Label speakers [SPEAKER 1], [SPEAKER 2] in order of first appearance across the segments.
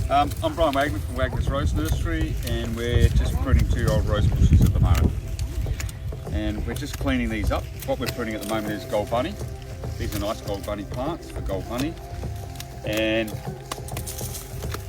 [SPEAKER 1] I'm Brian Wagner from Wagner's Rose Nursery, and we're just pruning 2-year-old rose bushes at the moment. And we're just cleaning these up. What we're pruning at the moment is gold bunny. These are nice gold bunny plants for gold honey. And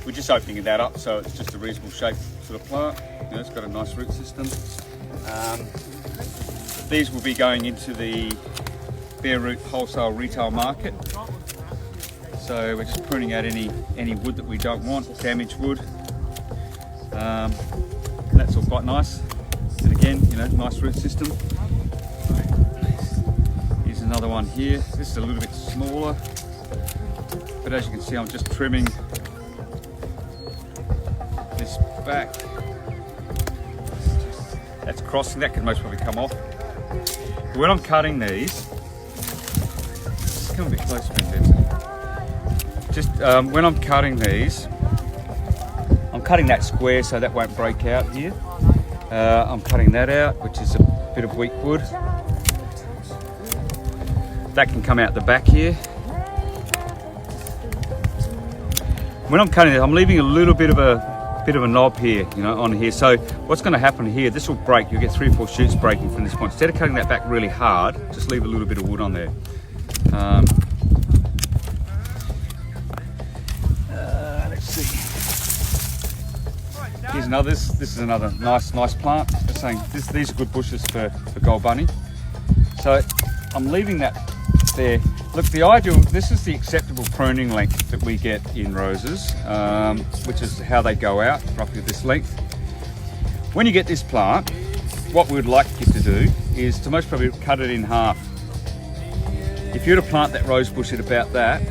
[SPEAKER 1] we're just opening that up so it's just a reasonable shaped sort of plant. You know, it's got a nice root system. These will be going into the bare root wholesale retail market. So we're just pruning out any wood that we don't want, damaged wood. And that's all quite nice. And again, you know, nice root system. Here's another one here. This is a little bit smaller, but as you can see, I'm just trimming this back. That's crossing, that could most probably come off. But when I'm cutting these, just come a bit closer, Vincent. Just when I'm cutting these, I'm cutting that square so that won't break out here. I'm cutting that out, which is a bit of weak wood. That can come out the back here. When I'm cutting it, I'm leaving a little bit of a knob here, you know, on here. So what's going to happen here, this will break. You'll get 3 or 4 shoots breaking from this point. Instead of cutting that back really hard, just leave a little bit of wood on there. Let's see. Here's another. This is another nice plant. Just saying, these are good bushes for gold bunny. So I'm leaving that there. Look, the ideal, this is the acceptable pruning length that we get in roses, which is how they go out, roughly this length. When you get this plant, what we would like you to do is to most probably cut it in half. If you were to plant that rose bush at about that,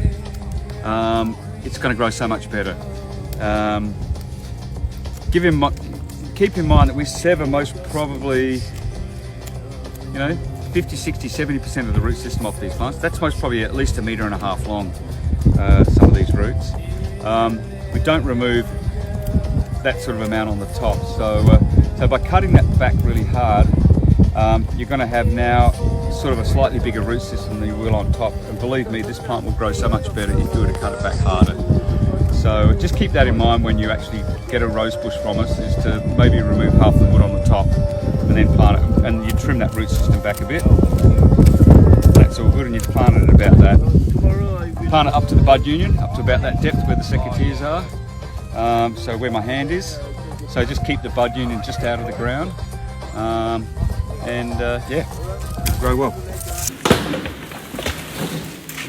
[SPEAKER 1] it's going to grow so much better. Keep in mind that we sever most probably, you know, 50, 60, 70% of the root system off these plants. That's most probably at least 1.5 meters long, some of these roots. We don't remove that sort of amount on the top. So by cutting that back really hard, you're going to have now sort of a slightly bigger root system than you will on top. And believe me, this plant will grow so much better if you were to cut it back harder. So just keep that in mind when you actually get a rose bush from us, is to maybe remove half the wood on the top and then plant it, and you trim that root system back a bit. That's all good, and you plant it at about that. Plant it up to the bud union, up to about that depth where the secateurs are, so where my hand is. So just keep the bud union just out of the ground, yeah, grow well.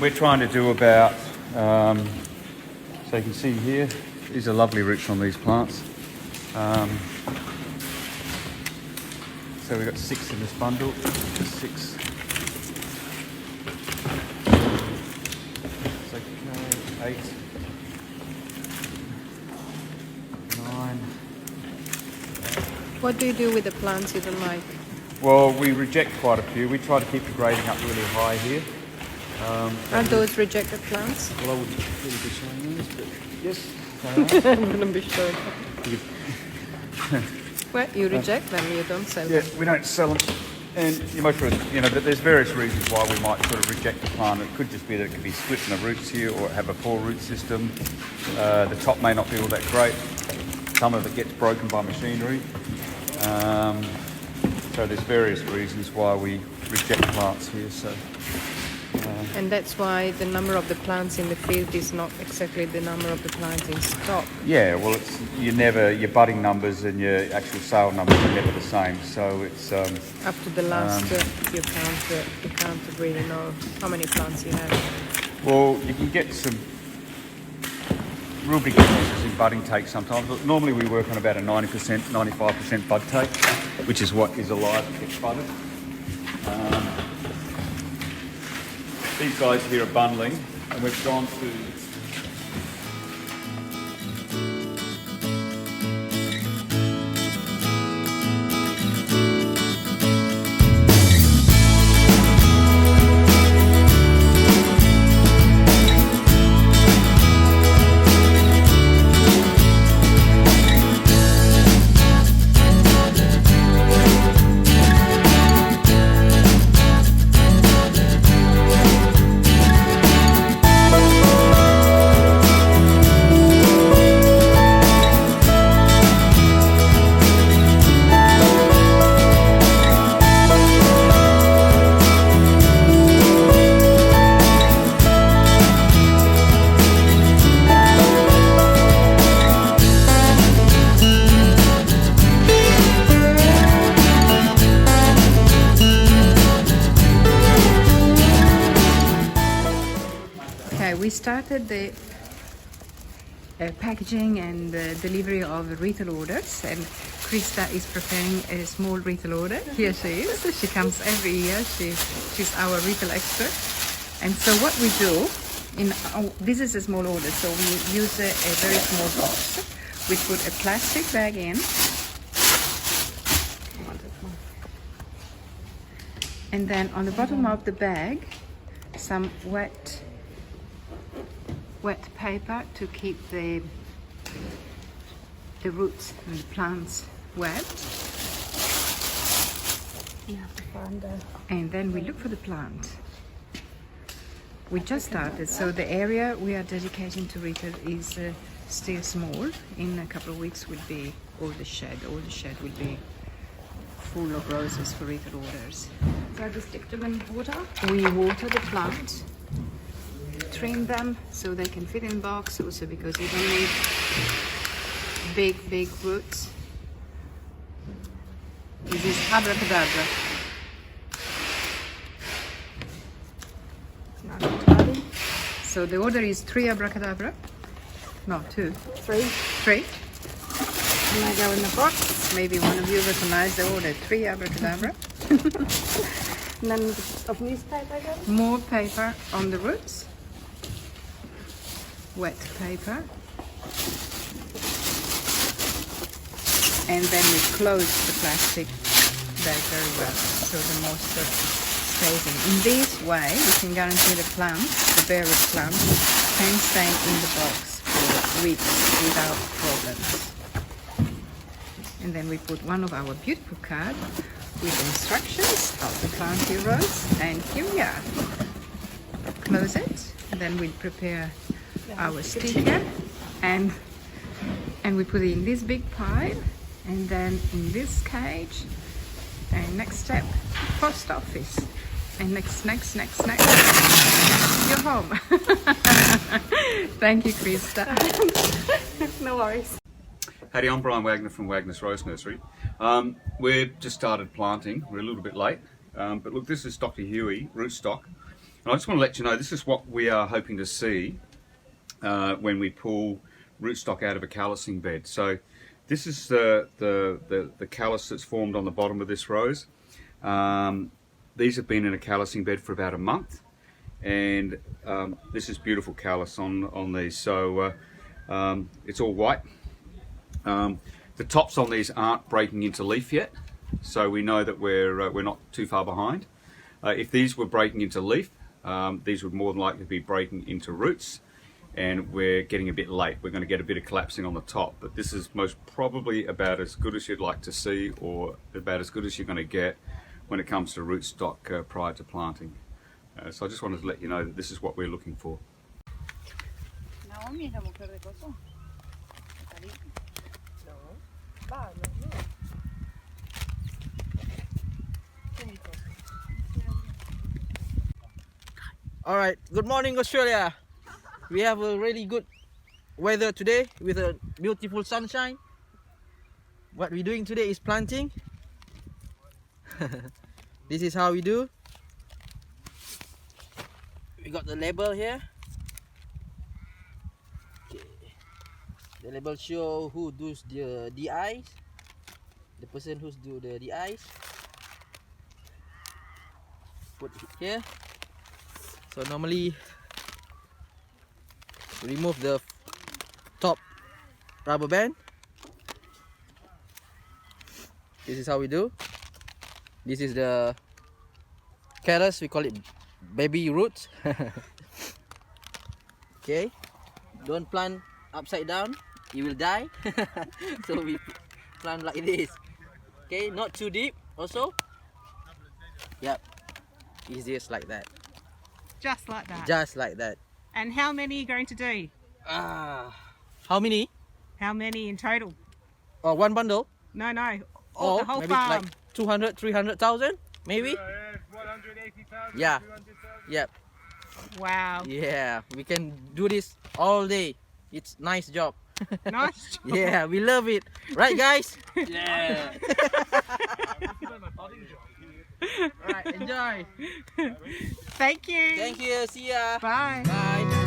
[SPEAKER 1] We're trying to do about, so you can see here, these are lovely roots on these plants. So we've got 6 in this bundle, 6. So 8, 9.
[SPEAKER 2] What do you do with the plants you don't like?
[SPEAKER 1] Well, we reject quite a few. We try to keep the grading up really high here.
[SPEAKER 2] Are those rejected plants?
[SPEAKER 1] Well, I wouldn't really be showing those, but yes.
[SPEAKER 2] I'm going to be showing. Well, you reject them, you don't sell them.
[SPEAKER 1] Yeah, we don't sell them. And you might, you know, but there's various reasons why we might sort of reject a plant. It could just be that it could be split in the roots here, or have a poor root system. The top may not be all that great. Some of it gets broken by machinery. So there's various reasons why we reject plants here.
[SPEAKER 2] And that's why the number of the plants in the field is not exactly the number of the plants in stock.
[SPEAKER 1] Yeah, well, it's your budding numbers and your actual sale numbers are never the same. So it's
[SPEAKER 2] up to the last you can't really know how many plants you have.
[SPEAKER 1] Well, you can get some real big differences in budding take sometimes. But normally we work on about a 90%, 95% bud take, which is what is alive and gets budded. These guys here are bundling, and we've gone to
[SPEAKER 3] started the packaging and the delivery of retail orders, and Krista is preparing a small retail order. Here she is. She comes every year. She's our retail expert. And so what we do, this is a small order, so we use a very small box. We put a plastic bag in, and then on the bottom of the bag some wet paper to keep the roots and the plants wet. And then we look for the plant. We just started, so the area we are dedicating to retail is still small. In a couple of weeks will be all the shed will be full of roses for retail orders.
[SPEAKER 4] So just stick them in water?
[SPEAKER 3] We water the plant, trim them so they can fit in box, also because you don't need big roots. This is abracadabra. So the order is 3 abracadabra. No, 2.
[SPEAKER 4] 3.
[SPEAKER 3] 3.
[SPEAKER 4] And they go in the box.
[SPEAKER 3] Maybe one of you recognize the order. 3 abracadabra.
[SPEAKER 4] And then of newspaper again?
[SPEAKER 3] More paper on the roots. Wet paper. And then we close the plastic bag very well so the moisture stays in. In this way we can guarantee the plant, the berry plant, can stay in the box for weeks without problems. And then we put one of our beautiful cards with instructions how to plant your rose, and here we are. Close it, and then we prepare our sticker, and we put it in this big pile, and then in this cage, and next step, post office, and next, you're home. Thank you, Krista.
[SPEAKER 4] No worries.
[SPEAKER 1] Howdy, I'm Brian Wagner from Wagner's Rose Nursery. We've just started planting. We're a little bit late, but look, this is Dr. Huey, rootstock. And I just want to let you know, this is what we are hoping to see when we pull rootstock out of a callousing bed. So this is the callus that's formed on the bottom of this rose. These have been in a callousing bed for about a month, and this is beautiful callus on these. So it's all white. The tops on these aren't breaking into leaf yet, so we know that we're not too far behind. If these were breaking into leaf, these would more than likely be breaking into roots, and we're getting a bit late. We're going to get a bit of collapsing on the top, but this is most probably about as good as you'd like to see, or about as good as you're going to get when it comes to rootstock prior to planting. So I just wanted to let you know that this is what we're looking for.
[SPEAKER 5] Alright, good morning Australia. We have a really good weather today with a beautiful sunshine. What we're doing today is planting. This is how we do. We got the label here. Okay. The label show who does the DIs. The person who's do the DIs. Put it here. So normally remove the top rubber band. This is how we do. This is the callus, we call it baby roots. Okay, don't plant upside down, you will die. So we plant like this. Okay, not too deep also. Yep, easiest like that.
[SPEAKER 4] Just like that.
[SPEAKER 5] Just like that.
[SPEAKER 4] And how many are you going to do?
[SPEAKER 5] How many?
[SPEAKER 4] How many in total?
[SPEAKER 5] Oh, one bundle?
[SPEAKER 4] No.
[SPEAKER 5] Oh,
[SPEAKER 4] the whole
[SPEAKER 5] maybe
[SPEAKER 4] farm.
[SPEAKER 5] like 200, 300,000 maybe?
[SPEAKER 6] 180,000,
[SPEAKER 5] Yeah.
[SPEAKER 6] 200,000.
[SPEAKER 5] Yep.
[SPEAKER 4] Wow.
[SPEAKER 5] Yeah, we can do this all day. It's nice job.
[SPEAKER 4] Nice job.
[SPEAKER 5] Yeah, we love it. Right, guys? Yeah. Alright, enjoy.
[SPEAKER 4] Thank you.
[SPEAKER 5] Thank you. See ya.
[SPEAKER 4] Bye.
[SPEAKER 5] Bye.